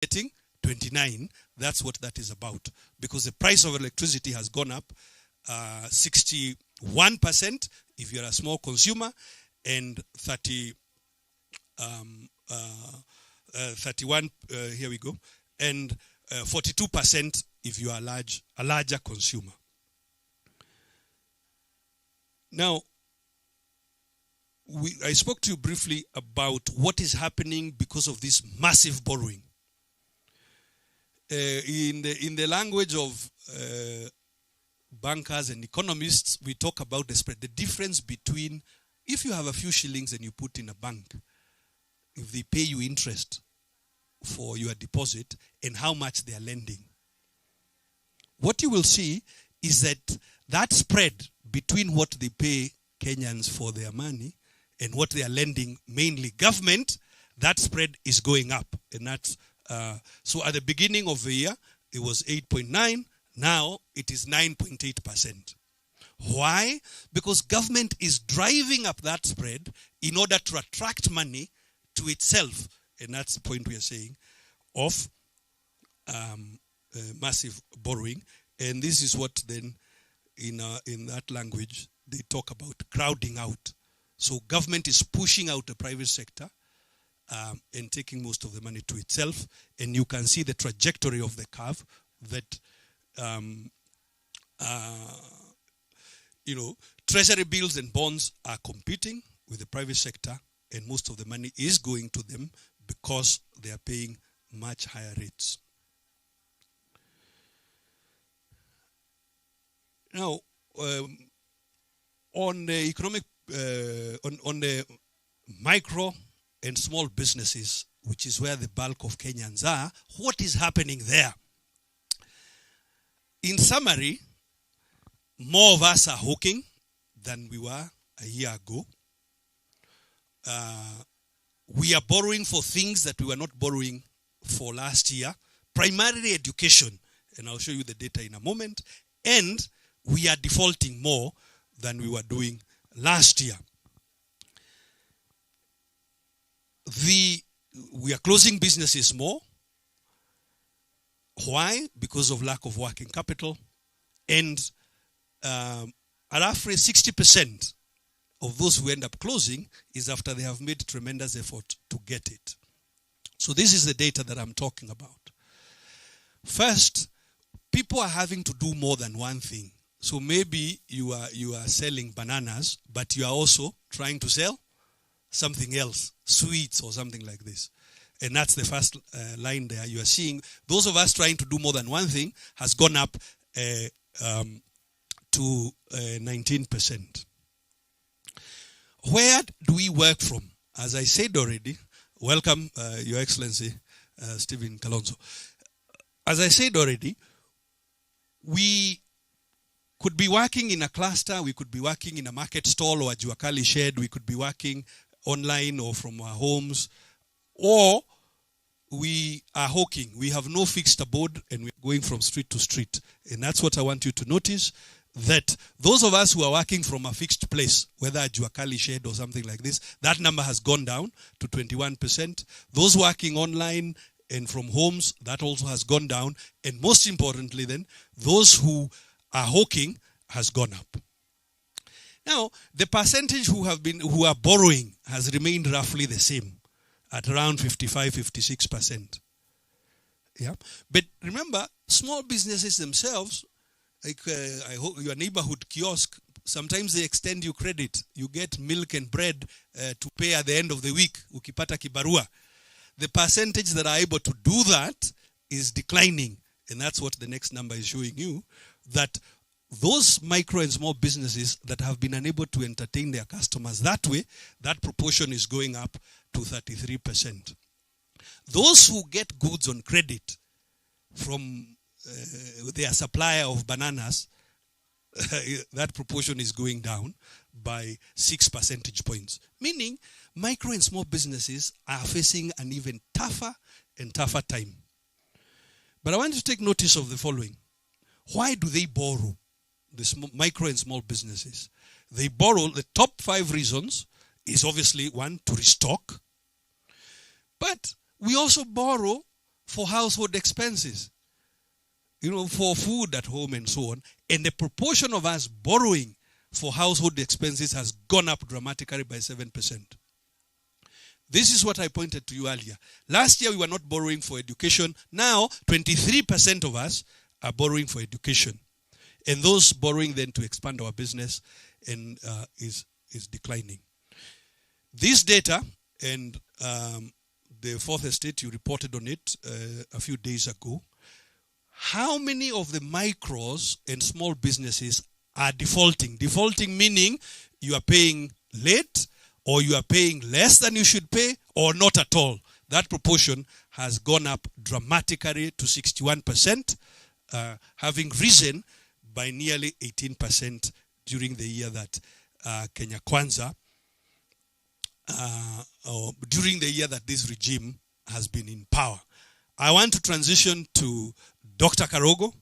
getting 29. That's what that is about, because the price of electricity has gone up 61% if you're a small consumer, and 31 here we go, and 42% if you are a larger consumer. Now, I spoke to you briefly about what is happening because of this massive borrowing. In the language of bankers and economists, we talk about the spread, the difference between if you have a few shillings and you put in a bank, if they pay you interest for your deposit, and how much they are lending. What you will see is that spread between what they pay Kenyans for their money and what they are lending, mainly government, that spread is going up. And that's so at the beginning of the year, it was 8.9. Now it is 9.8%. Why? Because government is driving up that spread in order to attract money to itself. And that's the point we are saying of massive borrowing. And this is what then in that language they talk about crowding out. So government is pushing out the private sector and taking most of the money to itself. And you can see the trajectory of the curve that, treasury bills and bonds are competing with the private sector, and most of the money is going to them because they are paying much higher rates. Now, on the economic, on the micro and small businesses, which is where the bulk of Kenyans are, what is happening there? In summary, more of us are hawking than we were a year ago. We are borrowing for things that we were not borrowing for last year, primarily education, and I'll show you the data in a moment, and we are defaulting more than we were doing last year. We are closing businesses more. Why? Because of lack of working capital. And roughly 60% of those who end up closing is after they have made tremendous effort to get it. So this is the data that I'm talking about. First, people are having to do more than one thing. So maybe you are selling bananas, but you are also trying to sell something else, sweets or something like this. And that's the first line there. You are seeing those of us trying to do more than one thing has gone up to 19%. Where do we work from? As I said already, welcome, Your Excellency, Stephen Kalonzo. As I said already, we could be working in a cluster, we could be working in a market stall or a Juakali shed, we could be working online or from our homes, or we are hawking. We have no fixed abode and we're going from street to street. And that's what I want you to notice, that those of us who are working from a fixed place, whether a Juakali shed or something like this, that number has gone down to 21%. Those working online and from homes, that also has gone down. And most importantly then, those who are hawking has gone up. Now, the percentage who are borrowing has remained roughly the same at around 55-56%. Yeah, but remember, small businesses themselves, like your neighborhood kiosk, sometimes they extend you credit. You get milk and bread to pay at the end of the week. Ukipata kibarua. The percentage that are able to do that is declining, and that's what the next number is showing you, that those micro and small businesses that have been unable to entertain their customers that way, that proportion is going up to 33%. Those who get goods on credit from their supplier of bananas, that proportion is going down by 6 percentage points. Meaning, micro and small businesses are facing an even tougher and tougher time. But I want you to take notice of the following. Why do they borrow? The micro and small businesses. They borrow, the top 5 reasons is obviously, 1, to restock. But we also borrow for household expenses, for food at home and so on. And the proportion of us borrowing for household expenses has gone up dramatically by 7%. This is what I pointed to you earlier. Last year we were not borrowing for education. Now 23% of us are borrowing for education. And those borrowing then to expand our business and is declining. This data, and the Fourth Estate, you reported on it a few days ago. How many of the micros and small businesses are defaulting? Defaulting meaning you are paying late, or you are paying less than you should pay, or not at all. That proportion has gone up dramatically to 61%, having risen by nearly 18% during the year that Kenya Kwanza, or during the year that this regime has been in power. I want to transition to Dr. Karogo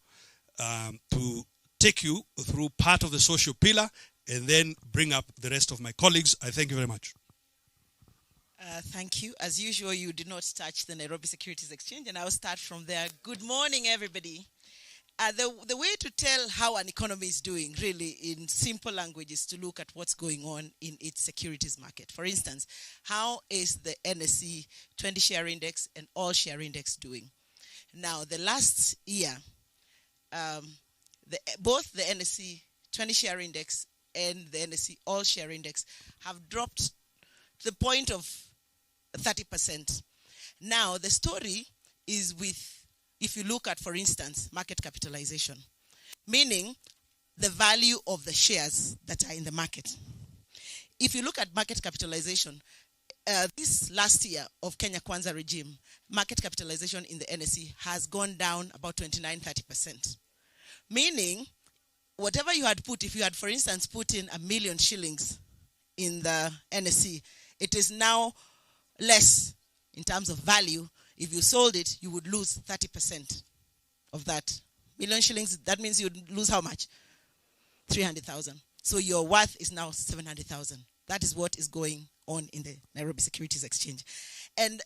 to take you through part of the social pillar and then bring up the rest of my colleagues. I thank you very much. Thank you. As usual, you did not touch the Nairobi Securities Exchange, and I'll start from there. Good morning, everybody. The way to tell how an economy is doing, really, in simple language, is to look at what's going on in its securities market. For instance, how is the NSE 20 share index and all share index doing? Now, the last year, both the NSE 20 share index and the NSE all share index have dropped to the point of 30%. Now, the story is with, if you look at, for instance, market capitalization, meaning the value of the shares that are in the market. If you look at market capitalization, this last year of Kenya Kwanza regime, market capitalization in the NSE has gone down about 29-30%. Meaning, whatever you had put, if you had, for instance, put in 1 million shillings in the NSE, it is now less in terms of value. If you sold it, you would lose 30% of that. Million shillings, that means you would lose how much? 300,000. So your worth is now 700,000. That is what is going on in the Nairobi Securities Exchange. And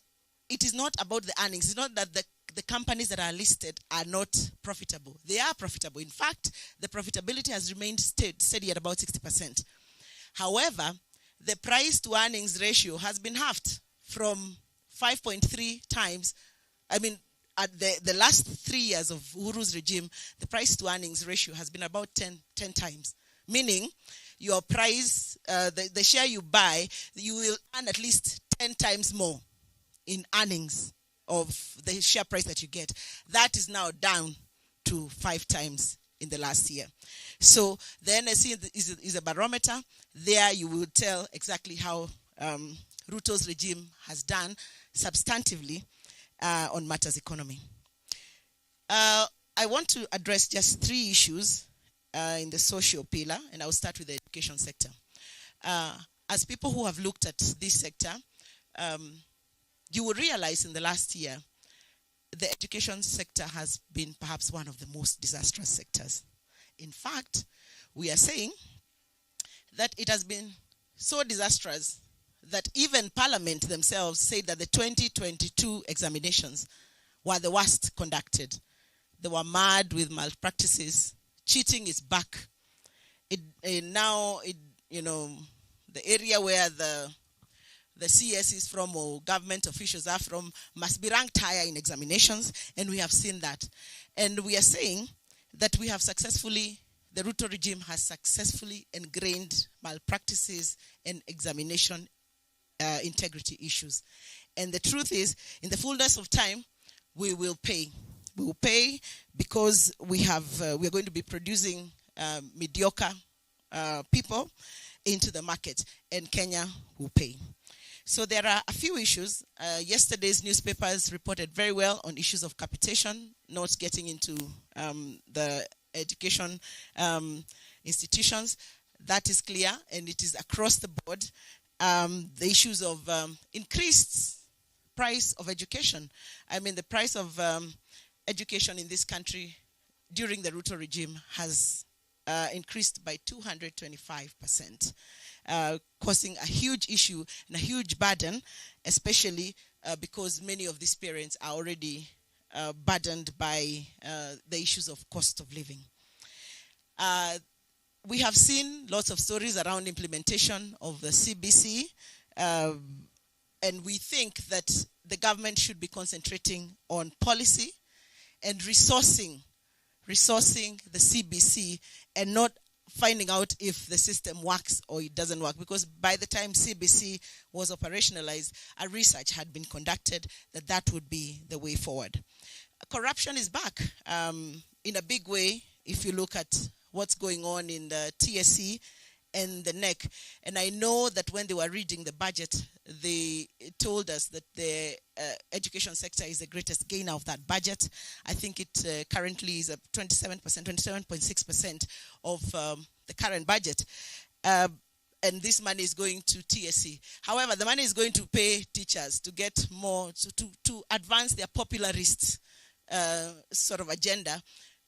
it is not about the earnings. It's not that the companies that are listed are not profitable. They are profitable. In fact, the profitability has remained steady at about 60%. However, the price to earnings ratio has been halved from 5.3 times. I mean, at the last 3 years of Uhuru's regime, the price to earnings ratio has been about 10 times. Meaning, your price, the share you buy, you will earn at least 10 times more in earnings of the share price that you get. That is now down to 5 times in the last year. So the NSE is a barometer. There you will tell exactly how Ruto's regime has done substantively on matters economy. I want to address just 3 issues in the social pillar, and I'll start with the education sector. As people who have looked at this sector, you will realize in the last year, the education sector has been perhaps one of the most disastrous sectors. In fact, we are saying that it has been so disastrous that even Parliament themselves said that the 2022 examinations were the worst conducted. They were marred with malpractices. Cheating is back. Now, the area where the CS is from or government officials are from must be ranked higher in examinations, and we have seen that. And we are saying that we have successfully, the Ruto regime has successfully ingrained malpractices and examination integrity issues. And the truth is, in the fullness of time, we will pay. We will pay because we are going to be producing mediocre people into the market, and Kenya will pay. So there are a few issues. Yesterday's newspapers reported very well on issues of capitation, not getting into the education institutions. That is clear, and it is across the board. The issues of increased price of education. I mean, the price of education in this country during the Ruto regime has increased by 225%, causing a huge issue and a huge burden, especially because many of these parents are already burdened by the issues of cost of living. We have seen lots of stories around implementation of the CBC, and we think that the government should be concentrating on policy and resourcing the CBC, and not finding out if the system works or it doesn't work. Because by the time CBC was operationalized, a research had been conducted that would be the way forward. Corruption is back in a big way if you look at what's going on in the TSC and the NEC. And I know that when they were reading the budget, they told us that the education sector is the greatest gainer of that budget. I think it currently is 27.6% of the current budget. And this money is going to TSC. However, the money is going to pay teachers to get more, to advance their popularist sort of agenda.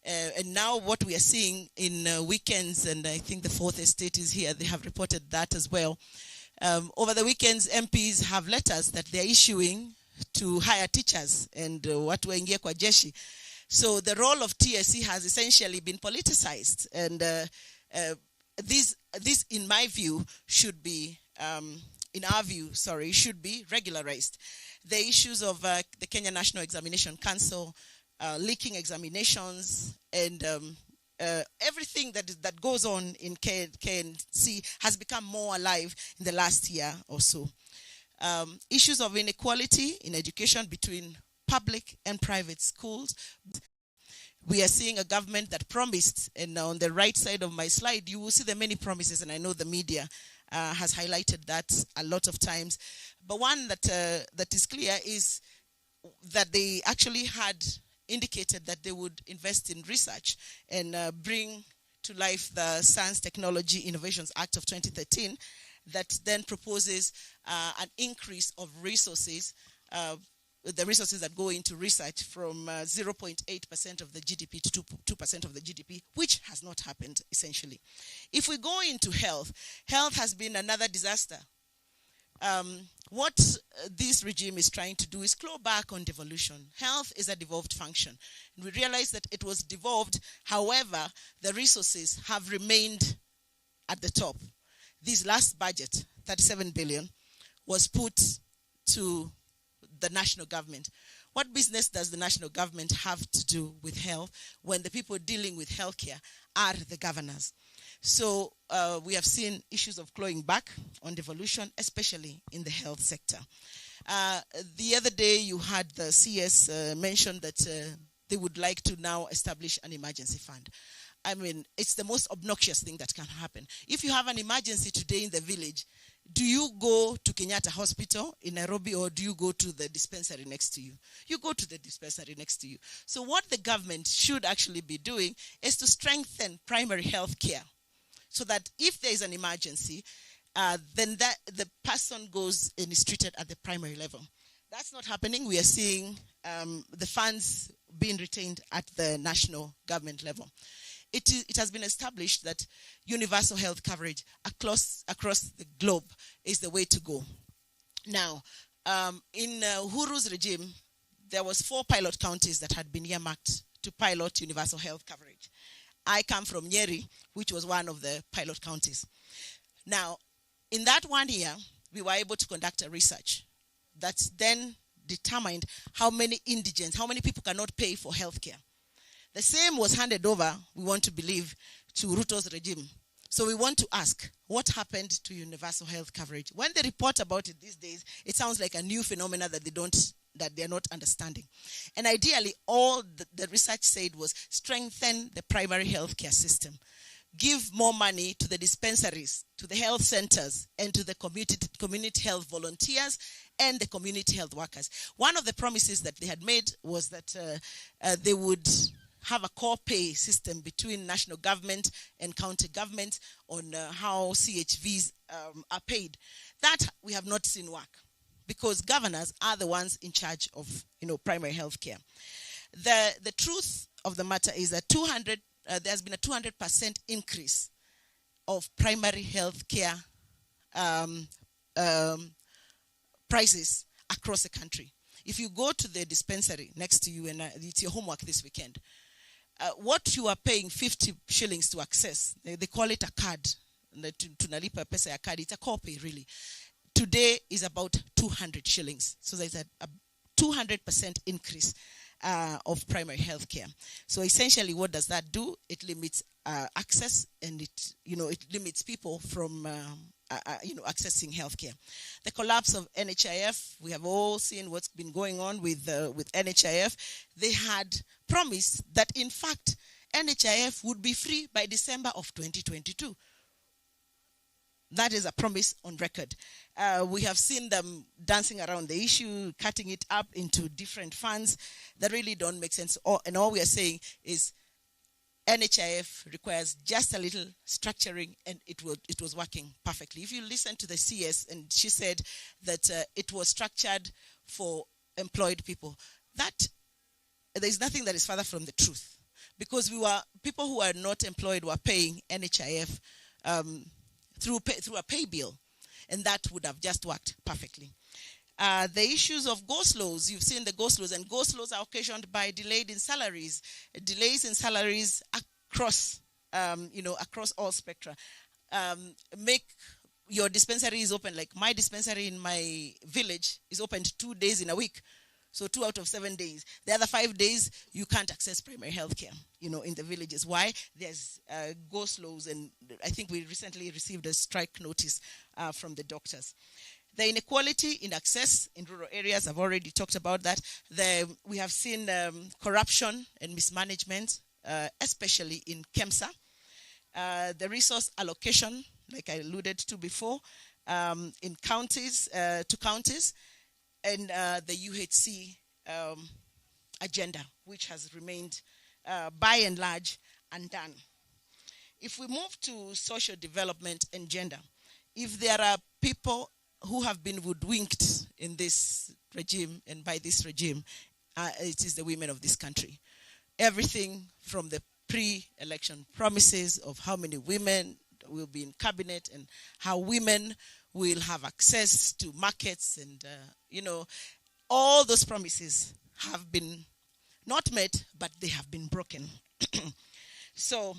And now what we are seeing in weekends, and I think the Fourth Estate is here, they have reported that as well. Over the weekends, MPs have letters that they're issuing to hire teachers and watu waingie kwa jeshi. So the role of TSC has essentially been politicized. And this, in my view, should be, should be regularized. The issues of the Kenya National Examination Council, leaking examinations, and everything that goes on in KNC has become more alive in the last year or so. Issues of inequality in education between public and private schools. We are seeing a government that promised, and on the right side of my slide, you will see the many promises, and I know the media has highlighted that a lot of times. But one that is clear is that they actually had indicated that they would invest in research and bring to life the Science Technology Innovations Act of 2013 that then proposes an increase of resources, the resources that go into research from 0.8% of the GDP to 2% of the GDP, which has not happened essentially. If we go into health, health has been another disaster. What this regime is trying to do is claw back on devolution. Health is a devolved function. And we realize that it was devolved, however, the resources have remained at the top. This last budget, 37 billion, was put to the national government. What business does the national government have to do with health when the people dealing with healthcare are the governors? So we have seen issues of clawing back on devolution, especially in the health sector. The other day you had the CS mention that they would like to now establish an emergency fund. I mean, it's the most obnoxious thing that can happen. If you have an emergency today in the village, do you go to Kenyatta Hospital in Nairobi, or do you go to the dispensary next to you? You go to the dispensary next to you. So what the government should actually be doing is to strengthen primary health care, so that if there is an emergency, then the person goes and is treated at the primary level. That's not happening. We are seeing the funds being retained at the national government level. It has been established that universal health coverage across the globe is the way to go. Now, in Uhuru's regime, there was 4 pilot counties that had been earmarked to pilot universal health coverage. I come from Nyeri, which was one of the pilot counties. Now, in that 1 year, we were able to conduct a research that then determined how many indigents, how many people cannot pay for healthcare. The same was handed over, we want to believe, to Ruto's regime. So we want to ask, what happened to universal health coverage? When they report about it these days, it sounds like a new phenomena that they're not understanding. And ideally, all the research said was strengthen the primary healthcare system. Give more money to the dispensaries, to the health centers, and to the community health volunteers and the community health workers. One of the promises that they had made was that they would have a core pay system between national government and county government on how CHVs are paid. That we have not seen work, because governors are the ones in charge of primary health care. The truth of the matter is that there's been a 200% increase of primary health care prices across the country. If you go to the dispensary next to you, and it's your homework this weekend, what you are paying 50 shillings to access, they call it a card. Tunalipa pesa ya card. It's a copy, really. Today is about 200 shillings. So there's a 200% increase of primary health care. So essentially, what does that do? It limits access, and it limits people from accessing healthcare. The collapse of NHIF, we have all seen what's been going on with NHIF. They had promised that, in fact, NHIF would be free by December of 2022. That is a promise on record. We have seen them dancing around the issue, cutting it up into different funds that really don't make sense. And all we are saying is NHIF requires just a little structuring, and it was working perfectly. If you listen to the CS, and she said that it was structured for employed people, that there is nothing that is further from the truth, because people who are not employed were paying NHIF through a pay bill, and that would have just worked perfectly. The issues of go-slows, you've seen the go-slows, and go-slows are occasioned by delays in salaries across, across all spectra. Make your dispensary is open, like my dispensary in my village is opened 2 days in a week. So 2 out of 7 days. The other 5 days, you can't access primary health care, in the villages. Why? There's go-slows, and I think we recently received a strike notice from the doctors. The inequality in access in rural areas, I've already talked about that. We have seen corruption and mismanagement, especially in KEMSA. The resource allocation, like I alluded to before, in counties, to counties, and the UHC agenda, which has remained, by and large, undone. If we move to social development and gender, if there are people who have been woodwinked in this regime, and by this regime, it is the women of this country. Everything from the pre-election promises of how many women will be in cabinet, and how women will have access to markets, and all those promises have been not met, but they have been broken. So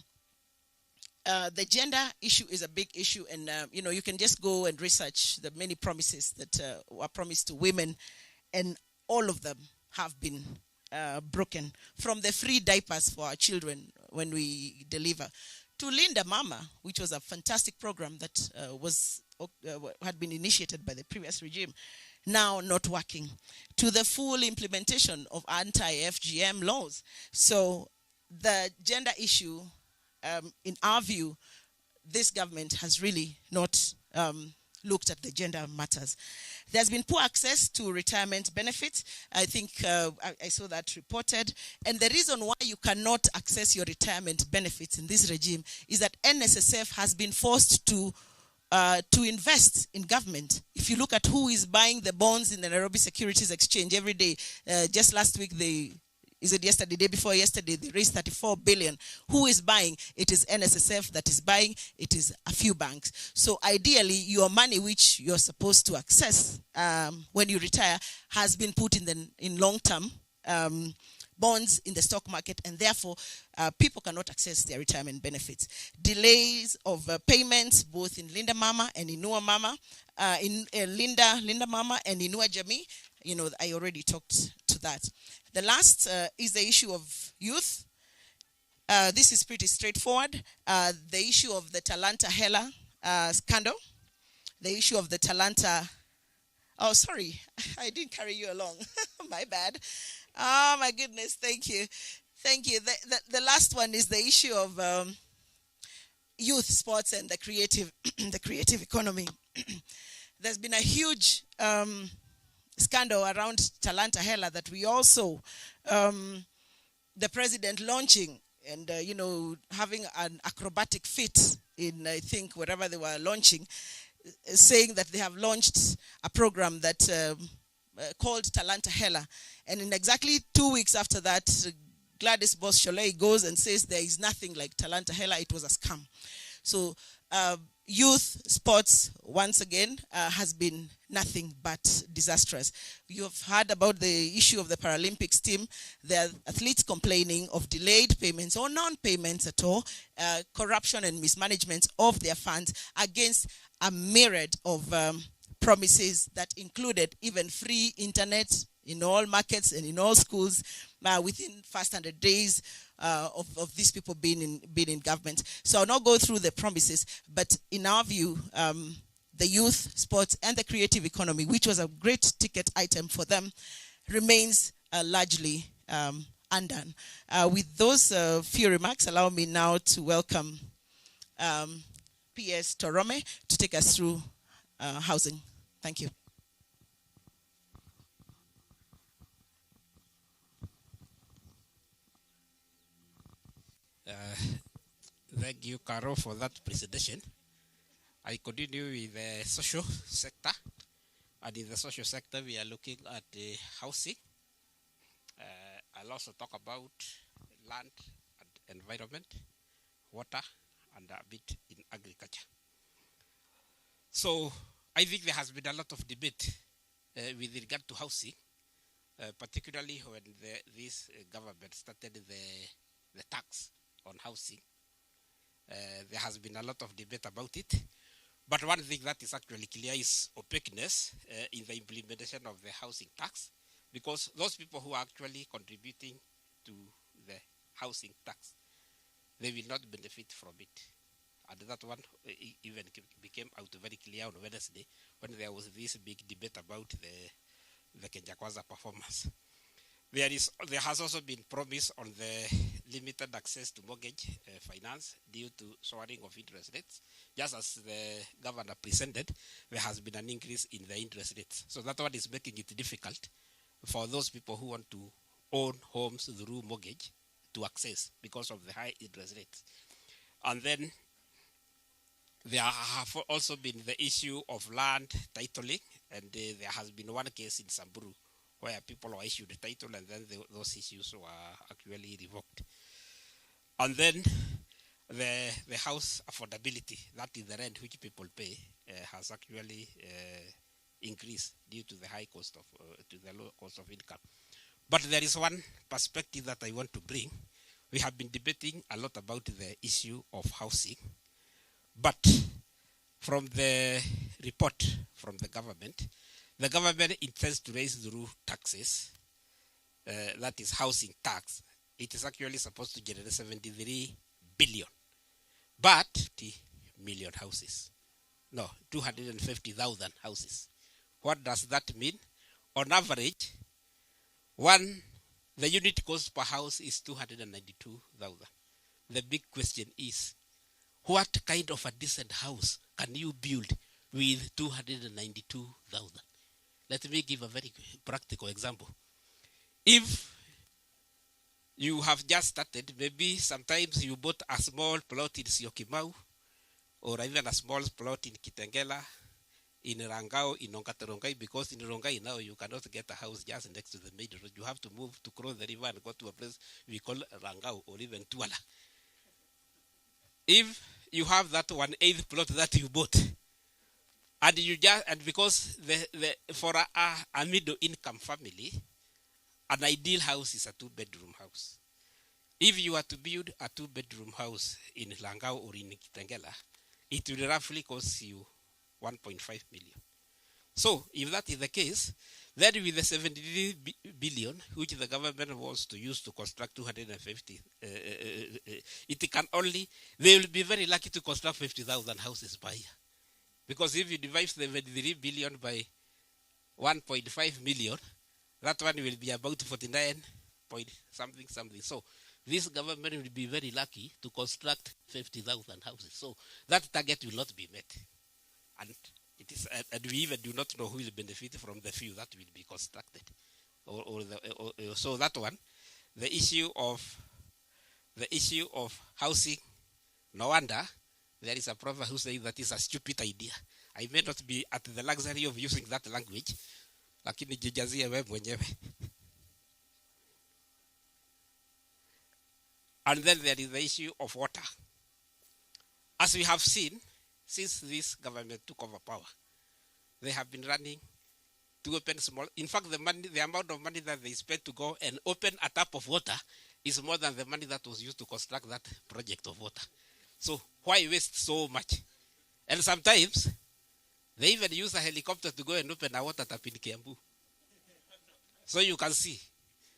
the gender issue is a big issue, and you can just go and research the many promises that were promised to women, and all of them have been broken. From the free diapers for our children when we deliver, to Linda Mama, which was a fantastic program that had been initiated by the previous regime, now not working, to the full implementation of anti-FGM laws. So the gender issue, in our view, this government has really not looked at the gender matters. There's been poor access to retirement benefits. I think I saw that reported. And the reason why you cannot access your retirement benefits in this regime is that NSSF has been forced to invest in government. If you look at who is buying the bonds in the Nairobi Securities Exchange every day, just last week day before yesterday, they raised 34 billion. Who is buying? It is NSSF that is buying. It is a few banks. So ideally, your money, which you're supposed to access when you retire, has been put in long-term bonds in the stock market, and therefore people cannot access their retirement benefits. Delays of payments, both in Linda Mama and Inua Mama, in Linda Mama and Inua Jamii. I already talked to that. The last is the issue of youth. This is pretty straightforward. The issue of the Talanta Hela scandal. The issue of the Talanta... Oh, sorry. I didn't carry you along. My bad. Oh, my goodness. Thank you. Thank you. The last one is the issue of youth sports and the creative economy. There's been a huge... scandal around Talanta Hela that we also, the president launching and, having an acrobatic feat in, I think, wherever they were launching, saying that they have launched a program that called Talanta Hela. And in exactly 2 weeks after that, Gladys Boss Sholei goes and says there is nothing like Talanta Hela, it was a scam. So youth sports, once again, has been nothing but disastrous. You've heard about the issue of the Paralympics team. There are athletes complaining of delayed payments or non-payments at all, corruption and mismanagement of their funds against a myriad of promises that included even free internet in all markets and in all schools within first 100 days of these people being in government. So I'll not go through the promises, but in our view, the youth, sports, and the creative economy, which was a great ticket item for them, remains largely undone. With those few remarks, allow me now to welcome P.S. Torome to take us through housing. Thank you. Thank you, Caro, for that presentation. I continue with the social sector. And in the social sector, we are looking at housing. I'll also talk about land and environment, water, and a bit in agriculture. So I think there has been a lot of debate with regard to housing, particularly when this government started the tax on housing. There has been a lot of debate about it. But one thing that is actually clear is opaqueness in the implementation of the housing tax, because those people who are actually contributing to the housing tax, they will not benefit from it. And that one even became out very clear on Wednesday when there was this big debate about the Kenya Kwanza performance. There has also been promise on the limited access to mortgage finance due to soaring of interest rates. Just as the governor presented, there has been an increase in the interest rates. So that one is making it difficult for those people who want to own homes through mortgage to access because of the high interest rates. And then there have also been the issue of land titling, and there has been one case in Samburu where people were issued a title and then those issues were actually revoked. And then the house affordability, that is the rent which people pay, has actually increased due to the high cost of, to the low cost of income. But there is one perspective that I want to bring. We have been debating a lot about the issue of housing, but from the report from the government intends to raise through taxes, that is housing tax. It is actually supposed to generate 73 billion, but 30 million houses. No, 250,000 houses. What does that mean? On average, the unit cost per house is 292,000. The big question is, what kind of a decent house can you build with 292,000? Let me give a very practical example. If you have just started, maybe sometimes you bought a small plot in Syokimau, or even a small plot in Kitengela, in Rangao, in Rongai, because in Rongai now you cannot get a house just next to the main road. You have to move to cross the river and go to a place we call Rangao or even Tuala. If you have that 1/8 plot that you bought, and you just, and because for a middle income family, an ideal house is a 2-bedroom house. If you are to build a 2-bedroom house in Langao or in Kitengela, it will roughly cost you 1.5 million. So if that is the case, then with the 73 billion, which the government wants to use to construct 250, it can only, they will be very lucky to construct 50,000 houses per year. Because if you divide 73 billion by 1.5 million, that one will be about 49 point something. So this government will be very lucky to construct 50,000 houses. So that target will not be met. And it is, and we even do not know who will benefit from the few that will be constructed. So that one, the issue of housing, no wonder there is a proverb who says that is a stupid idea. I may not be at the luxury of using that language, lakini jijazie wewe mwenyewe. And then there is the issue of water. As we have seen, since this government took over power, they have been running to open small. In fact, the amount of money that they spent to go and open a tap of water is more than the money that was used to construct that project of water. So why waste so much? And sometimes they even use a helicopter to go and open a water tap in Kiambu. So you can see.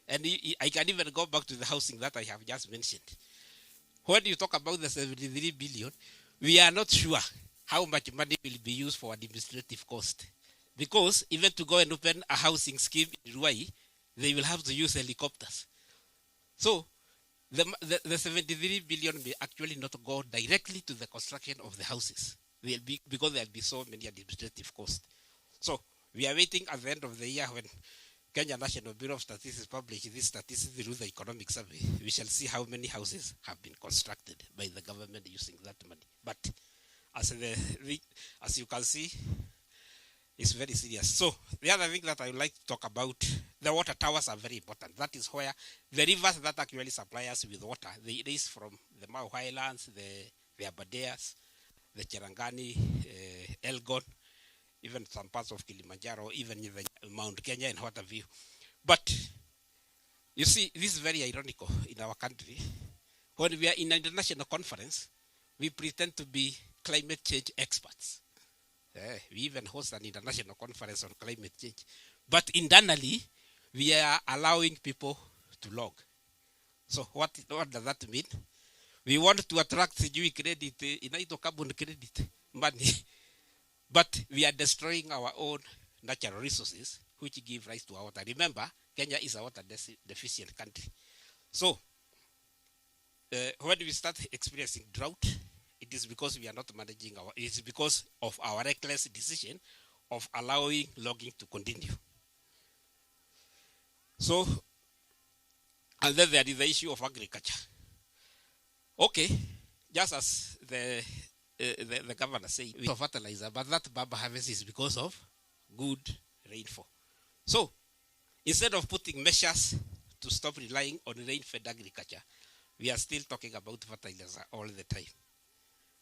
And I can even go back to the housing that I have just mentioned. When you talk about the 73 billion, we are not sure how much money will be used for administrative cost. Because even to go and open a housing scheme in Ruai, they will have to use helicopters. So the 73 billion may actually not go directly to the construction of the houses. Because there will be so many administrative costs. So we are waiting at the end of the year when Kenya National Bureau of Statistics publishes this statistics through the economic survey. We shall see how many houses have been constructed by the government using that money. But as you can see, it's very serious. So the other thing that I would like to talk about, the water towers are very important. That is where the rivers that actually supply us with water, they raise from the Mau Highlands, the Aberdares, the Cherangani, Elgon, even some parts of Kilimanjaro, even the Mount Kenya and what have you. But you see, this is very ironical in our country. When we are in an international conference, we pretend to be climate change experts. We even host an international conference on climate change. But internally, we are allowing people to log. So what does that mean? We want to attract credit, carbon credit money. But we are destroying our own natural resources, which give rise to our water. Remember, Kenya is a water deficient country. So, when we start experiencing drought, it is because we are not managing it is because of our reckless decision of allowing logging to continue. So, and then there is the issue of agriculture. Okay, just as the governor said, we have fertilizer, but that baba harvest is because of good rainfall. So, instead of putting measures to stop relying on rain-fed agriculture, we are still talking about fertilizer all the time.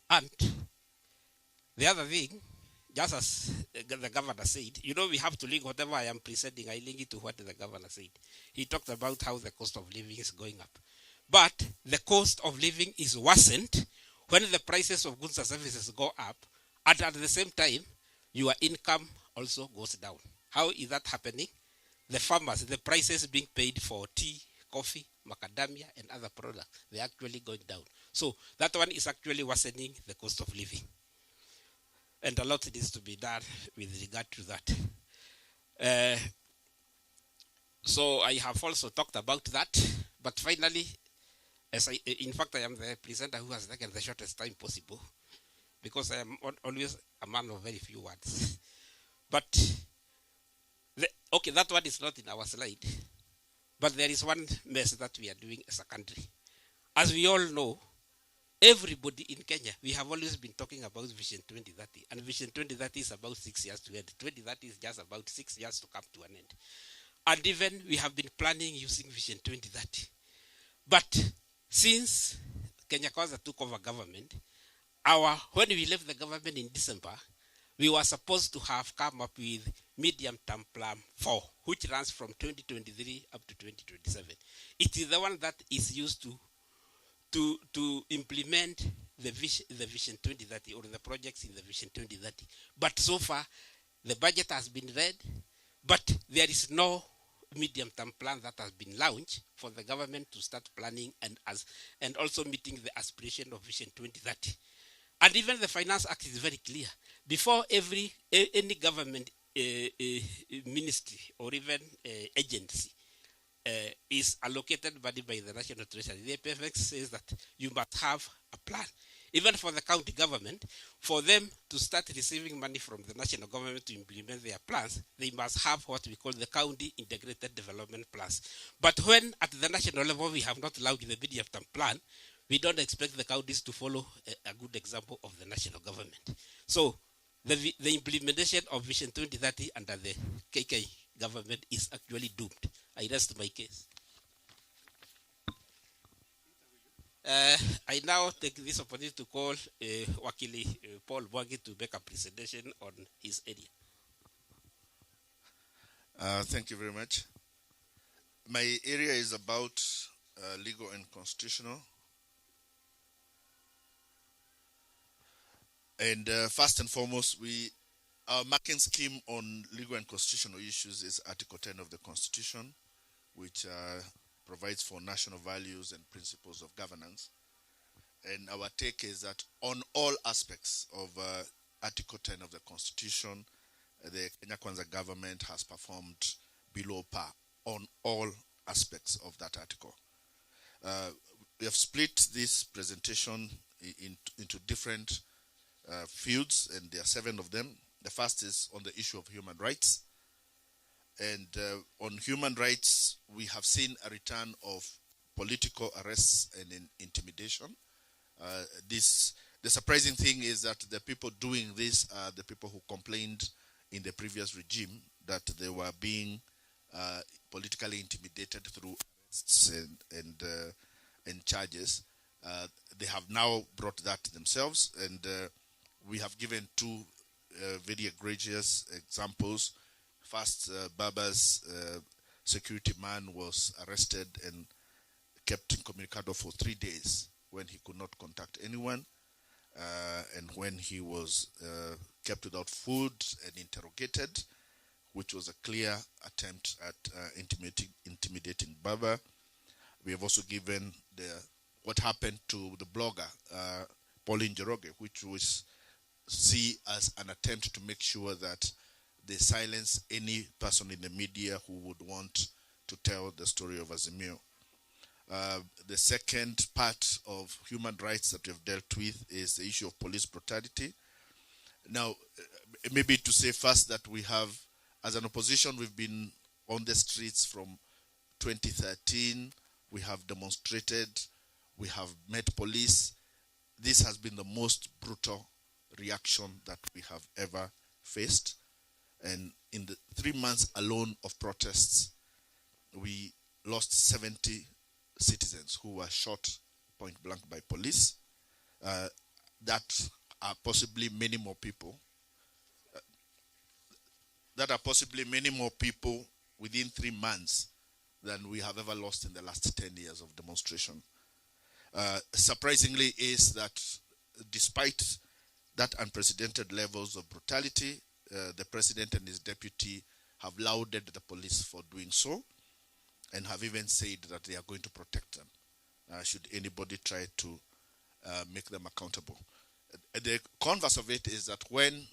And the other thing, just as the governor said, we have to link whatever I am presenting, I link it to what the governor said. He talked about how the cost of living is going up. But the cost of living is worsened when the prices of goods and services go up, and at the same time, your income also goes down. How is that happening? The farmers, the prices being paid for tea, coffee, macadamia, and other products, they're actually going down. So that one is actually worsening the cost of living. And a lot needs to be done with regard to that. So I have also talked about that, but finally, in fact, I am the presenter who has taken the shortest time possible because I am always a man of very few words. But, okay, that one is not in our slide, but there is one mess that we are doing as a country. As we all know, everybody in Kenya, we have always been talking about Vision 2030, and Vision 2030 is about 6 years to end. 2030 is just about 6 years to come to an end. And even we have been planning using Vision 2030. But since Kenya Kwanza took over government, when we left the government in December, we were supposed to have come up with medium-term plan 4, which runs from 2023 up to 2027. It is the one that is used to implement the Vision 2030 or the projects in the Vision 2030. But so far, the budget has been read, but there is no medium-term plan that has been launched for the government to start planning and also meeting the aspiration of Vision 2030. And even the Finance Act is very clear. Before any government ministry or even agency is allocated money by the National Treasury, the PFX says that you must have a plan. Even for the county government, for them to start receiving money from the national government to implement their plans, they must have what we call the county integrated development plans. But when at the national level we have not allowed the medium-term plan, we don't expect the counties to follow a good example of the national government. So the implementation of Vision 2030 under the KK government is actually doomed. I rest my case. I now take this opportunity to call Wakili Paul Mwangi to make a presentation on his area. Thank you very much. My area is about legal and constitutional. And first and foremost, our marking scheme on legal and constitutional issues is Article 10 of the Constitution, which provides for national values and principles of governance. And our take is that on all aspects of Article 10 of the Constitution, the Kenya Kwanza government has performed below par on all aspects of that article. We have split this presentation into different fields, and there are 7 of them. The first is on the issue of human rights. And on human rights, we have seen a return of political arrests and intimidation. The surprising thing is that the people doing this are the people who complained in the previous regime that they were being politically intimidated through arrests and charges. They have now brought that themselves, and we have given 2 very egregious examples. First, Baba's security man was arrested and kept incommunicado for 3 days when he could not contact anyone, and when he was kept without food and interrogated, which was a clear attempt at intimidating Baba. We have also given what happened to the blogger, Pauline Njoroge, which was see as an attempt to make sure that they silence any person in the media who would want to tell the story of Azimio. The second part of human rights that we have dealt with is the issue of police brutality. Now, maybe to say first that we have, as an opposition, we've been on the streets from 2013. We have demonstrated. We have met police. This has been the most brutal reaction that we have ever faced. And in the 3 months alone of protests, we lost 70 citizens who were shot point blank by police. That are possibly many more people. Within 3 months than we have ever lost in the last 10 years of demonstration. Surprisingly is that despite that unprecedented levels of brutality, the president and his deputy have lauded the police for doing so, and have even said that they are going to protect them should anybody try to make them accountable. The converse of it is that when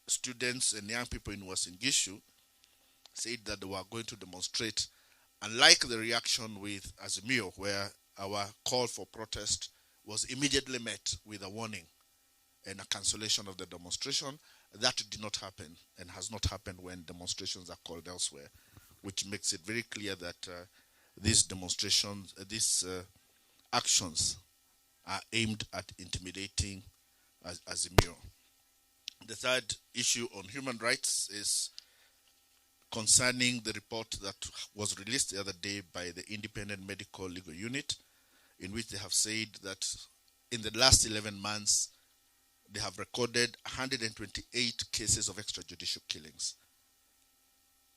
students and young people in Uasin Gishu said that they were going to demonstrate, unlike the reaction with Azimio, where our call for protest was immediately met with a warning and a cancellation of the demonstration, that did not happen and has not happened when demonstrations are called elsewhere, which makes it very clear that these demonstrations, these actions are aimed at intimidating Azimio. The third issue on human rights is concerning the report that was released the other day by the Independent Medical Legal Unit, in which they have said that in the last 11 months, they have recorded 128 cases of extrajudicial killings,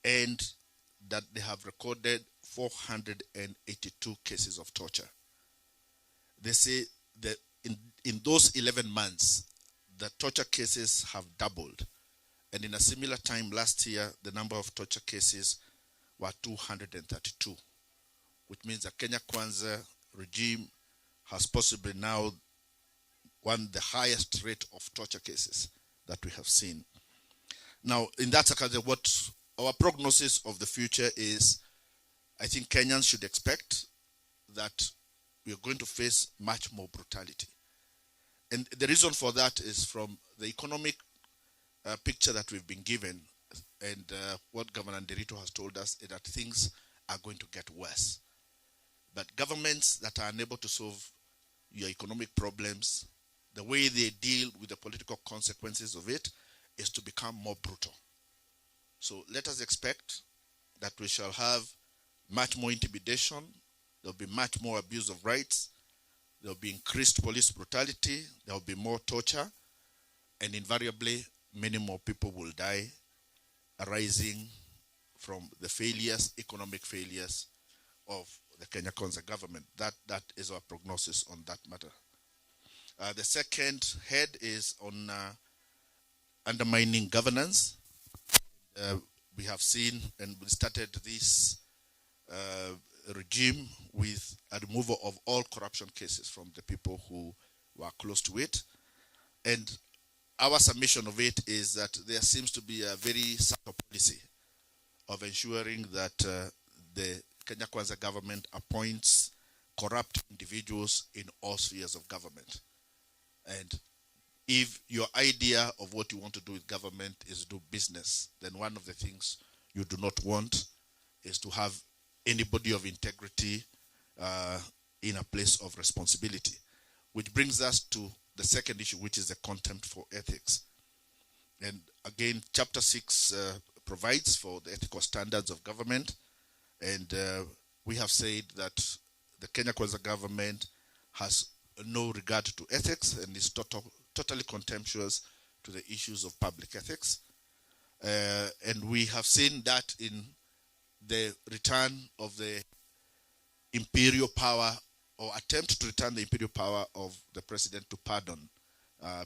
and that they have recorded 482 cases of torture. They say that in those 11 months, the torture cases have doubled. And in a similar time last year, the number of torture cases were 232, which means the Kenya Kwanza regime has possibly now won the highest rate of torture cases that we have seen. Now, in that circumstance, what our prognosis of the future is, I think Kenyans should expect that we are going to face much more brutality. And the reason for that is from the economic picture that we've been given, and what Governor Nderito has told us is that things are going to get worse. But governments that are unable to solve your economic problems, the way they deal with the political consequences of it is to become more brutal. So let us expect that we shall have much more intimidation, there will be much more abuse of rights, there will be increased police brutality, there will be more torture, and invariably many more people will die arising from the failures, economic failures of the Kenya Kwanza government. That is our prognosis on that matter. The second head is on undermining governance. We have seen and we started this regime with a removal of all corruption cases from the people who were close to it. And our submission of it is that there seems to be a very subtle policy of ensuring that the Kenya Kwanza government appoints corrupt individuals in all spheres of government. And if your idea of what you want to do with government is do business, then one of the things you do not want is to have anybody of integrity in a place of responsibility. Which brings us to the second issue, which is the contempt for ethics. And again, Chapter 6 provides for the ethical standards of government. And we have said that the Kenya Kwanza government has no regard to ethics and is totally contemptuous to the issues of public ethics. And we have seen that in the return of the imperial power, or attempt to return the imperial power of the president to pardon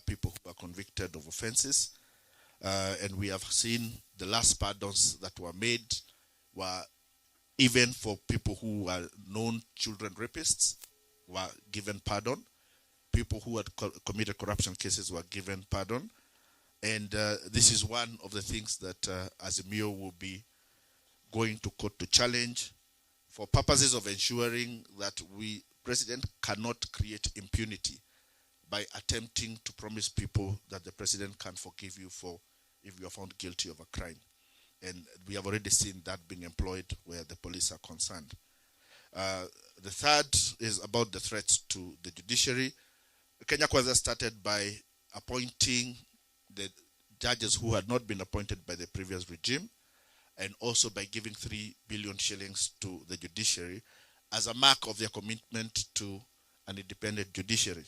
people who are convicted of offenses. And we have seen the last pardons that were made were even for people who are known children rapists were given pardon. People who had committed corruption cases were given pardon. And this is one of the things that Azimio will be going to court to challenge for purposes of ensuring that president cannot create impunity by attempting to promise people that the president can forgive you if you are found guilty of a crime. And we have already seen that being employed where the police are concerned. The third is about the threats to the judiciary. Kenya Kwanza started by appointing the judges who had not been appointed by the previous regime, and also by giving 3 billion shillings to the judiciary as a mark of their commitment to an independent judiciary.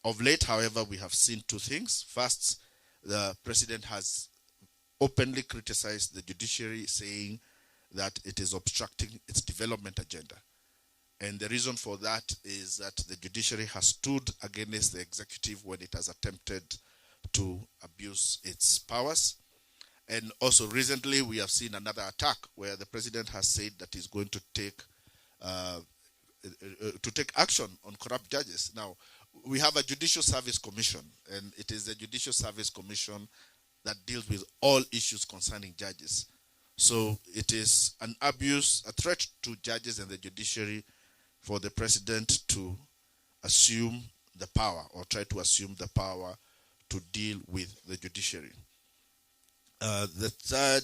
Of late, however, we have seen two things. First, the president has openly criticized the judiciary, saying that it is obstructing its development agenda. And the reason for that is that the judiciary has stood against the executive when it has attempted to abuse its powers. And also recently we have seen another attack where the president has said that he's going to take action on corrupt judges. Now, we have a Judicial Service Commission, and it is the Judicial Service Commission that deals with all issues concerning judges. So it is an abuse, a threat to judges and the judiciary for the president to assume the power, or try to assume the power to deal with the judiciary. The third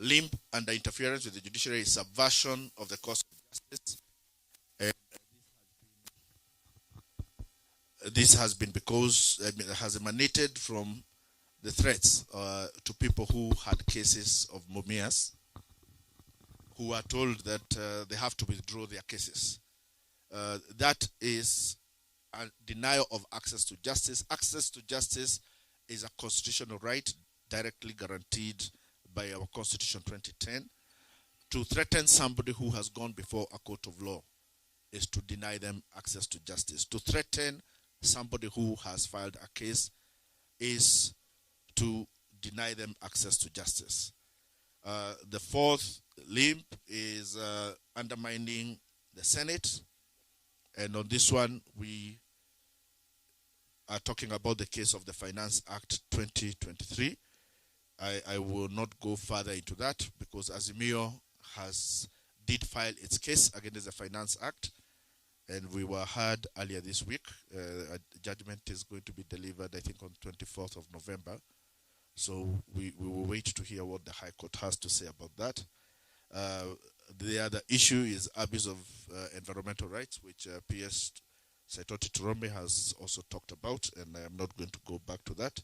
limb under interference with the judiciary is subversion of the course of justice. And this has been because it has emanated from the threats to people who had cases of Mumias, who are told that they have to withdraw their cases. That is a denial of access to justice. Access to justice is a constitutional right directly guaranteed by our Constitution 2010. To threaten somebody who has gone before a court of law is to deny them access to justice. To threaten somebody who has filed a case is to deny them access to justice. The fourth limb is undermining the Senate. And on this one, we are talking about the case of the Finance Act 2023. I will not go further into that because Azimio did file its case against the Finance Act, and we were heard earlier this week. A judgment is going to be delivered, I think, on 24th of November. So we will wait to hear what the High Court has to say about that. The other issue is abuse of environmental rights, which PS Saitoti Turombe has also talked about, and I am not going to go back to that.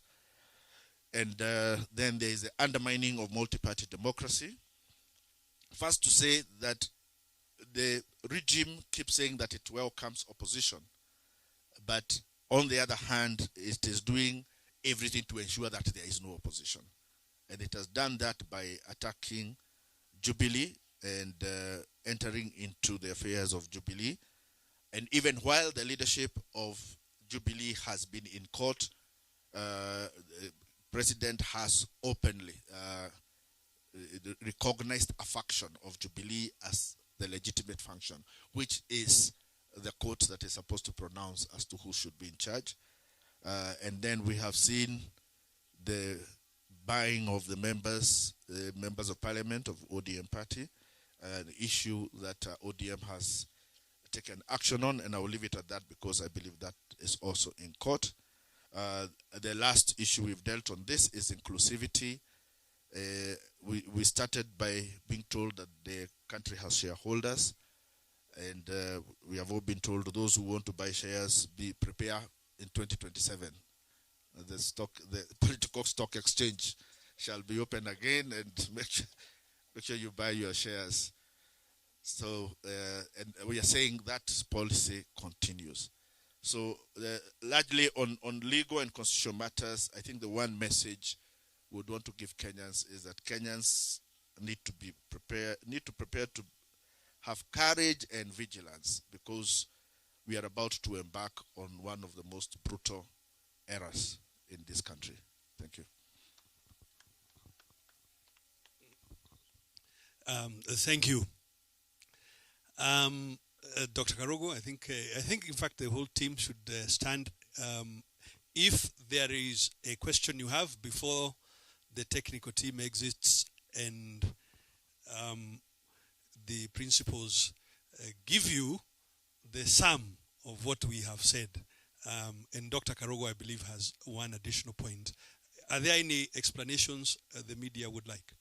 And then there is the undermining of multi-party democracy. First, to say that the regime keeps saying that it welcomes opposition, but on the other hand, it is doing everything to ensure that there is no opposition. And it has done that by attacking Jubilee and entering into the affairs of Jubilee. And even while the leadership of Jubilee has been in court, the president has openly recognized a faction of Jubilee as the legitimate function, which is the court that is supposed to pronounce as to who should be in charge. And then we have seen the buying of the members of parliament of ODM party, an issue that ODM has taken action on, and I will leave it at that because I believe that is also in court. The last issue we've dealt on this is inclusivity. We started by being told that the country has shareholders, and we have all been told those who want to buy shares be prepared in 2027. The political stock exchange shall be open again, and make sure you buy your shares. So, and we are saying that policy continues. So, largely on legal and constitutional matters, I think the one message we would want to give Kenyans is that Kenyans need to prepare to have courage and vigilance, because we are about to embark on one of the most brutal eras in this country. Thank you. Thank you. Dr. Karogo, I think in fact the whole team should stand. If there is a question you have before the technical team exits and the principals give you the sum of what we have said. And Dr. Karogo, I believe, has one additional point. Are there any explanations the media would like?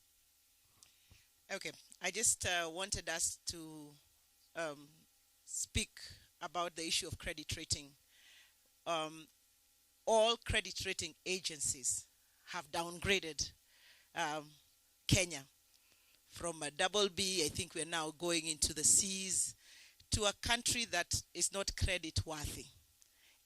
Okay, I just wanted us to speak about the issue of credit rating. All credit rating agencies have downgraded Kenya from a double B, I think we're now going into the C's, to a country that is not credit worthy.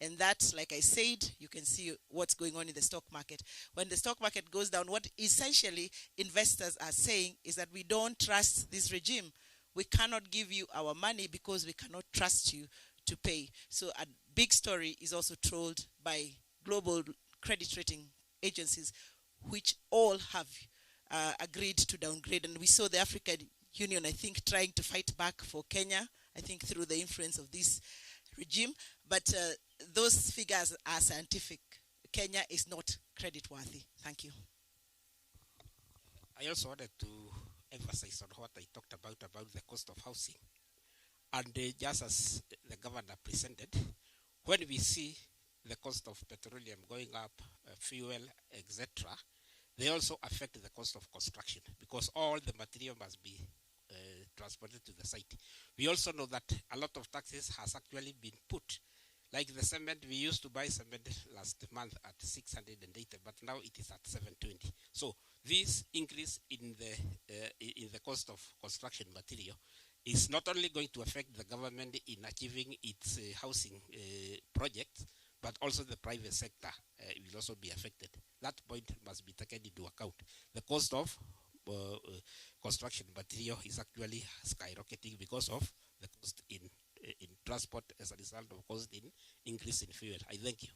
And that, like I said, you can see what's going on in the stock market. When the stock market goes down, what essentially investors are saying is that we don't trust this regime. We cannot give you our money because we cannot trust you to pay. So a big story is also told by global credit rating agencies, which all have agreed to downgrade. And we saw the African Union, I think, trying to fight back for Kenya, I think through the influence of this regime. But those figures are scientific. Kenya is not credit worthy. Thank you. I also wanted to emphasize on what I talked about the cost of housing. And just as the governor presented, when we see the cost of petroleum going up, fuel, etc., they also affect the cost of construction, because all the material must be transported to the site. We also know that a lot of taxes has actually been put. Like the cement, we used to buy cement last month at 680, but now it is at 720. So this increase in the cost of construction material is not only going to affect the government in achieving its housing projects, but also the private sector will also be affected. That point must be taken into account. The cost of construction material is actually skyrocketing because of the cost in transport as a result of cost in increase in fuel. I thank you.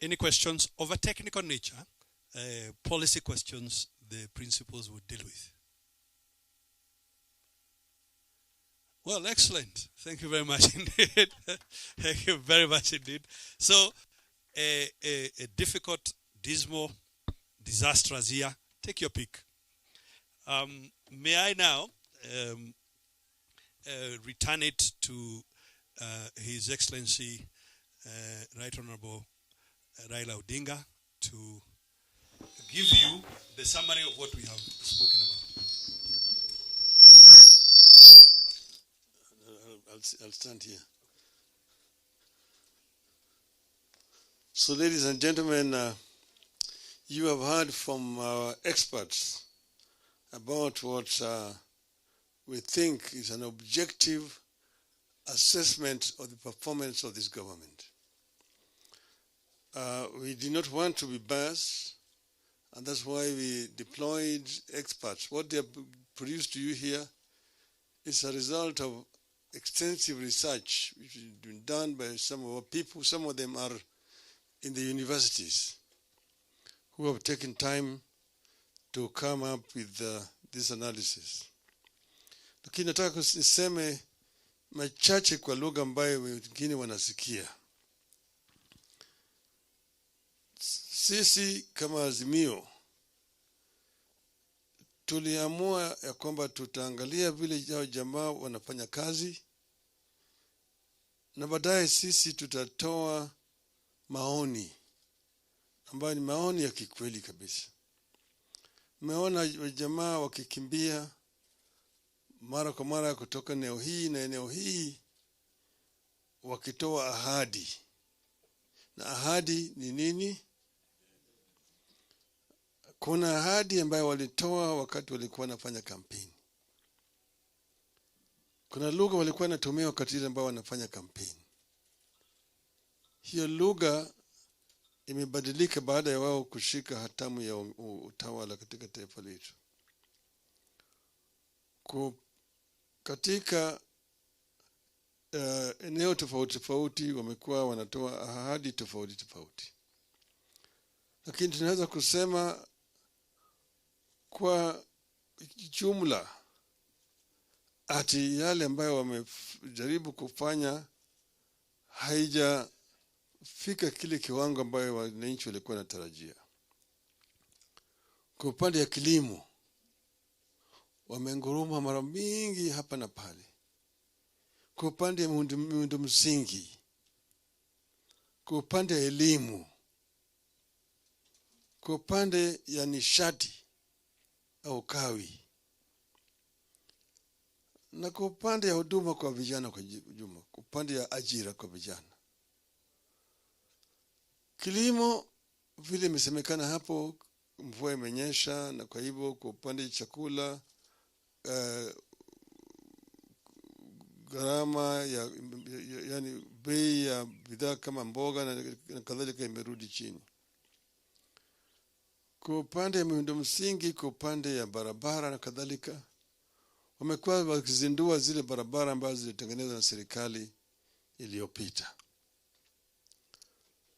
Any questions of a technical nature? Policy questions the principals would deal with. Well, excellent. Thank you very much indeed. Thank you very much indeed. So, a difficult, dismal, disastrous year. Take your pick. May I now return it to His Excellency Right Honorable Raila Odinga to give you the summary of what we have spoken about. I'll stand here. So, ladies and gentlemen, you have heard from our experts about what we think is an objective assessment of the performance of this government. We did not want to be biased, and that's why we deployed experts. What they have produced to you here is a result of extensive research which has been done by some of our people. Some of them are in the universities who have taken time to come up with this analysis. Lakini nataka niseme machache kwa lugha ambayo wengine wanasikia. Sisi kama Azimio tuliamua ya kwamba tutaangalia vile jamaa wanafanya kazi, na baadaye sisi tutatoa maoni ambayo ni maoni ya kikweli kabisa. Umeona jamaa wakikimbia mara kwa mara kutoka eneo hii na eneo hii wakitoa ahadi. Na ahadi ni nini? Kuna ahadi ambayo walitoa wakati walikuwa wanafanya kampeni. Kuna lugha walikuwa wanatumia wakati ile ambao wanafanya kampeni. Hiyo lugha imebadilika baada ya wao kushika hatamu ya utawala katika taifa letu. Katika eneo tofauti tofauti wamekuwa wanatoa ahadi tofauti tofauti. Lakini tunaweza kusema kwa jumla ati yale ambayo wamejaribu kufanya haijafika kile kiwango ambayo wananchi walikuwa wanatarajia. Kwa upande ya kilimo wamenguruma mara mingi hapa na pale. Kwa upande ya miundo msingi, kwa upande ya elimu, kwa upande ya nishati au kawi, na kwa upande ya huduma kwa vijana kwa jumla, kwa upande ya ajira kwa vijana. Kilimo vile imesemekana hapo, mvua imenyesha, na kwa hivyo kwa upande ya chakula gharama yani bei ya bidhaa kama mboga na kadhalika imerudi chini. Kwa upande ya miundo msingi, kwa upande ya barabara na kadhalika, wamekuwa wakizindua zile barabara ambazo zilitengenezwa na serikali iliyopita.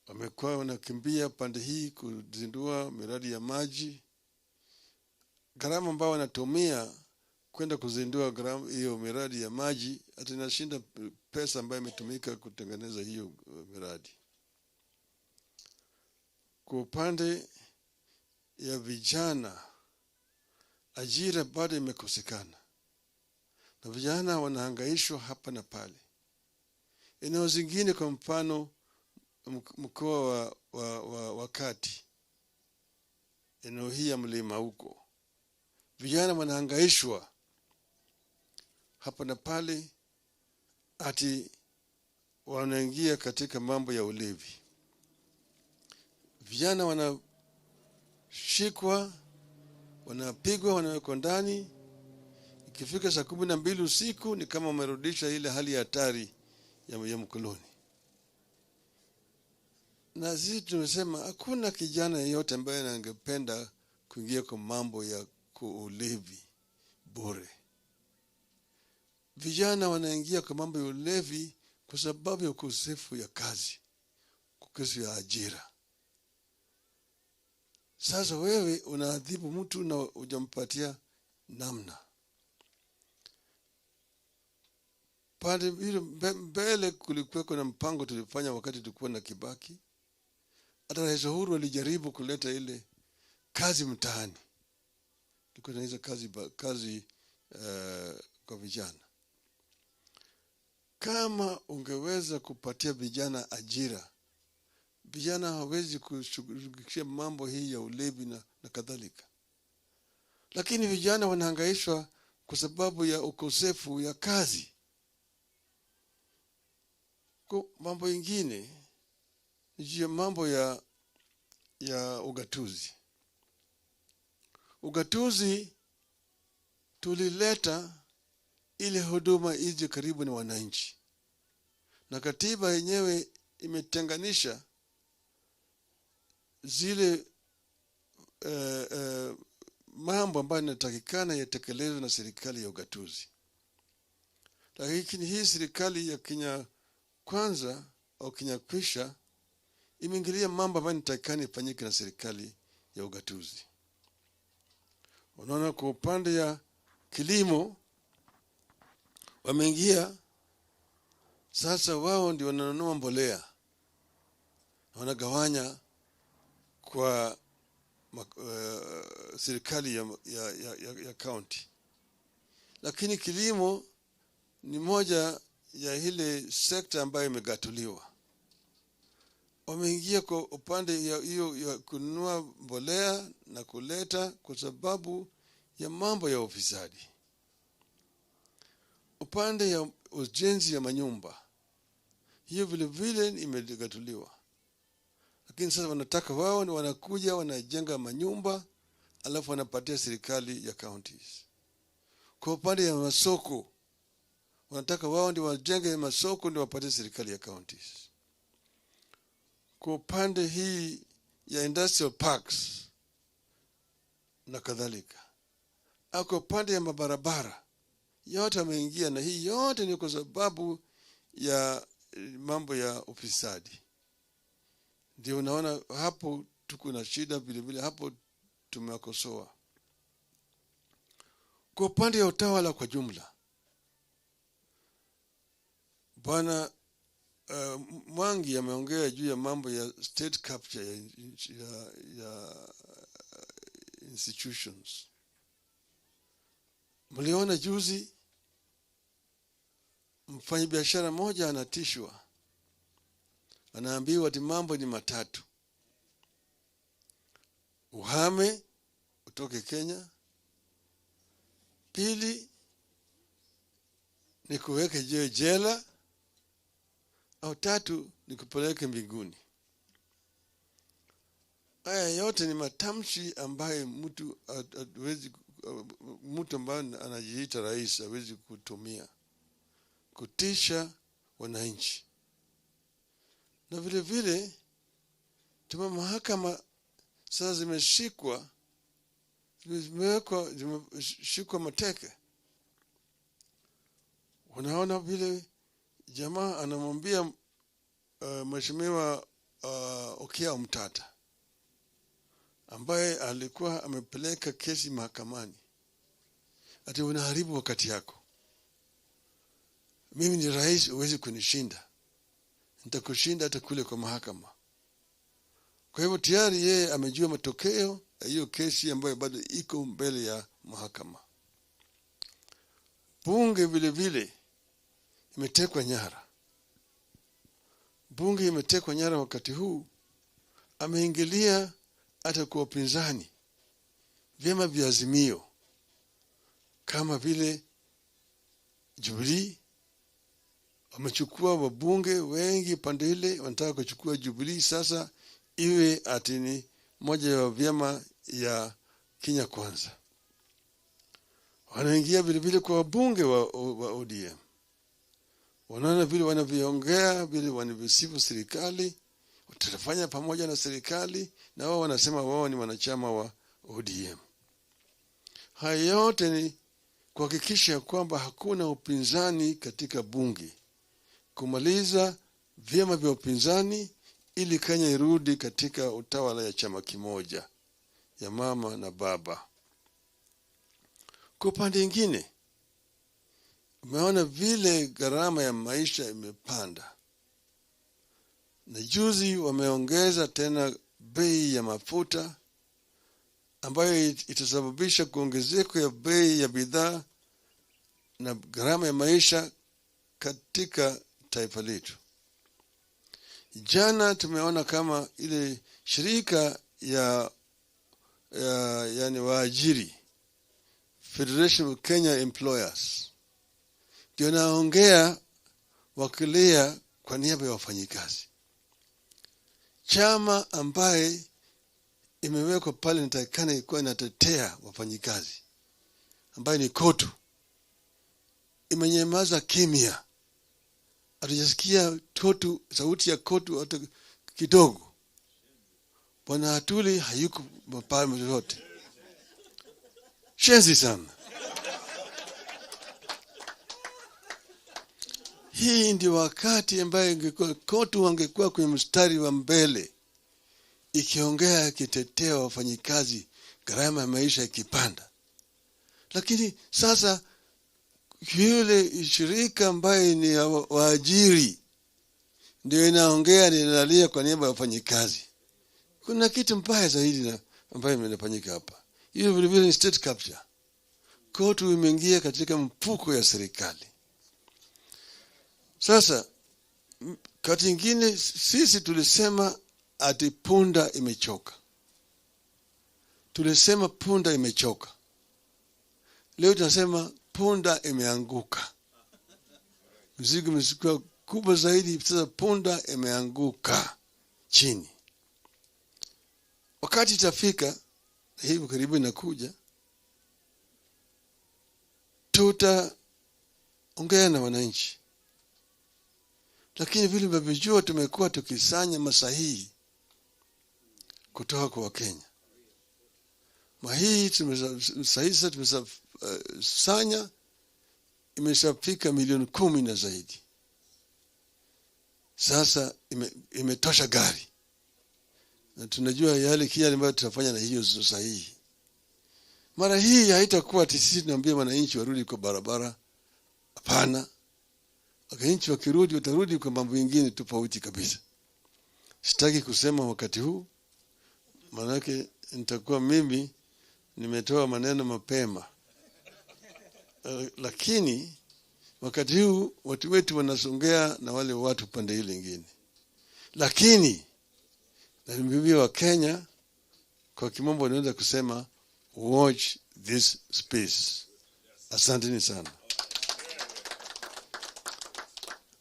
Wamekuwa wanakimbia pande hii kuzindua miradi ya maji. Gharama ambayo wanatumia kwenda kuzindua hiyo miradi ya maji hata inashinda pesa ambayo imetumika kutengeneza hiyo miradi. Kwa upande ya vijana, ajira bado imekosekana, na vijana wanahangaishwa hapa na pale. Eneo zingine kwa mfano mkoa wa Kati, eneo hii ya mlima huko, vijana wanahangaishwa hapa na pale, ati wanaingia katika mambo ya ulevi. Vijana wanashikwa, wanapigwa, wanawekwa ndani. Ikifika saa 12 usiku ni kama wamerudisha ile hali ya hatari ya mkoloni. Na sisi tumesema hakuna kijana yeyote ambaye angependa kuingia kwa mambo ya ulevi bure. Vijana wanaingia kwa mambo ya ulevi kwa sababu ya ukosefu ya kazi, ukosefu ya ajira. Sasa wewe unaadhibu mtu na hujampatia namna. Pale mbele kulikuwa kuna mpango tulifanya wakati tulikuwa na Kibaki. Hata Rais Uhuru alijaribu kuleta ile kazi mtaani. Tulikuwa na hizo kazi kwa vijana. Kama ungeweza kupatia vijana ajira, vijana hawezi kushughulikia mambo hii ya ulevi na kadhalika. Lakini vijana wanahangaishwa kwa sababu ya ukosefu ya kazi. Kwa mambo mengine ni mambo ya ugatuzi. Ugatuzi tulileta ile huduma ije karibu na wananchi. Na katiba yenyewe imetenganisha zile mambo ambayo yanatakikana yatekelezwe na serikali ya ugatuzi. Lakini hii serikali ya Kenya Kwanza au Kenya Kwisha imeingilia mambo ambayo yanatakikana ifanyike na serikali ya ugatuzi. Unaona, kwa upande ya kilimo wameingia sasa, wao ndio wananunua mbolea, wanagawanya kwa serikali ya county. Lakini kilimo ni moja ya ile sekta ambayo imegatuliwa. Wameingia kwa upande ya hiyo ya kununua mbolea na kuleta kwa sababu ya mambo ya ufisadi. Upande ya ujenzi ya manyumba, hiyo vile vile imegatuliwa. Lakini sasa wanataka wao ni wanakuja wanajenga manyumba alafu wanapatia serikali ya counties. Kwa upande ya masoko, wanataka wao ndio wajenge masoko ndio wapatie serikali ya counties. Kwa upande hii ya industrial parks na kadhalika. Kwa upande ya mabarabara, yote wameingia, na hii yote ni kwa sababu ya mambo ya ufisadi. Ndio unaona hapo tuko na shida vile vile, hapo tumewakosoa. Kwa upande ya utawala kwa jumla, Bwana Mwangi ameongea juu ya mambo ya state capture ya institutions. Mliona juzi mfanyabiashara mmoja anatishwa, anaambiwa ati mambo ni matatu: uhame utoke Kenya, pili ni kuweke jela, au tatu ni kupeleke mbinguni. Haya yote ni matamshi ambaye mtu ambaye anajiita rais hawezi kutumia kutisha wananchi. Na vile vile tuma mahakama sasa zimeshikwa mateke. Unaona vile jamaa anamwambia mheshimiwa Okia Omtata, ambaye alikuwa amepeleka kesi mahakamani, ati unaharibu wakati yako. Mimi ni rais, huwezi kunishinda. Nitakushinda hata kule kwa mahakama. Kwa hivyo tayari yeye amejua matokeo ya hiyo kesi ambayo bado iko mbele ya mahakama. Bunge vile vile imetekwa nyara. Bunge imetekwa nyara wakati huu. Ameingilia hata kwa upinzani, vyama vya Azimio kama vile Jubilee. Wamechukua wabunge wengi pande ile, wanataka kuchukua Jubilee sasa iwe atini moja ya vyama ya Kenya Kwanza. Wanaingia vile vile kwa wabunge wa ODM. Wanaona vile wanavyoongea, vile wanavyosifu serikali, watafanya pamoja na serikali, na wao wanasema wao ni wanachama wa ODM. Haya yote ni kuhakikisha kwamba hakuna upinzani katika bunge, kumaliza vyama vya upinzani ili Kenya irudi katika utawala ya chama kimoja ya mama na baba. Kwa upande mwingine, umeona vile gharama ya maisha imepanda. Na juzi wameongeza tena bei ya mafuta, ambayo itasababisha kuongezeko ya bei ya bidhaa na gharama ya maisha katika taifa letu. Jana tumeona kama ile shirika yani waajiri, Federation of Kenya Employers, ndio naongea wakilia kwa niaba ya wafanyikazi. Chama ambaye imewekwa pale nitakana ikuwa inatetea wafanyikazi, ambaye ni KOTU, imenyamaza kimya. Hatujasikia sauti ya kotu hata kidogo. Bwana Atuli hayuko mapale yote. Shenzi sana. Hii ndio wakati ambaye ingekuwa kotu wangekuwa kwenye mstari wa mbele, ikiongea, ikitetea wafanyikazi, gharama ya maisha ikipanda. Lakini sasa yule shirika ambaye ni waajiri ndio inaongea, inalia kwa niaba ya wafanyikazi. Kuna kitu mbaya zaidi ambayo inafanyika hapa. Hiyo vile vile ni state capture. Kotu imeingia katika mfuko ya serikali. Sasa kati nyingine sisi tulisema ati punda imechoka. Tulisema punda imechoka. Leo tunasema punda imeanguka. Mzigo umekuwa kubwa zaidi, sasa punda imeanguka chini. Wakati itafika, hivi karibu inakuja, tutaongea na wananchi. Lakini vile mnavyojua tumekuwa tukisanya masahihi kutoka kwa Wakenya. Mahii tumesanya imeshafika milioni 10 na zaidi. Sasa imetosha gari. Na tunajua yale kile ambayo tutafanya na hiyo sahihi. Mara hii haitakuwa sisi tunaambia wananchi warudi kwa barabara. Hapana. Wananchi wakirudi watarudi kwa mambo mengine tofauti kabisa. Sitaki kusema wakati huu, manake nitakuwa mimi nimetoa maneno mapema. Lakini wakati huu watu wetu wanasongea na wale watu pande ile nyingine. Lakini na nimeambia wa Kenya kwa kimombo wanaweza kusema watch this space. Asanteni sana.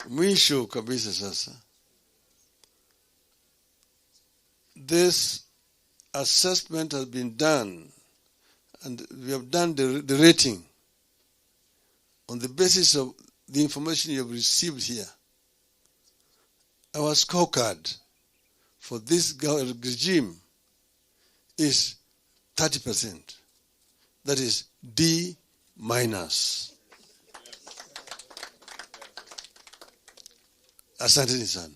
Mwisho kabisa sasa. This assessment has been done and we have done the rating on the basis of the information you have received here. Our scorecard for this regime is 30%. That is D-. Asanteni sana.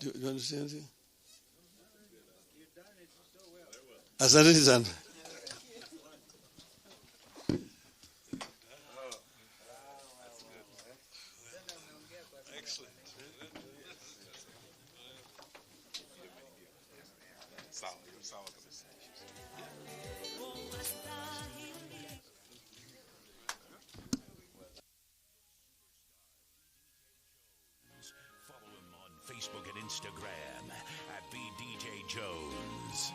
Do you understand anything? Asanteni sana. Facebook and Instagram at BDJ Jones.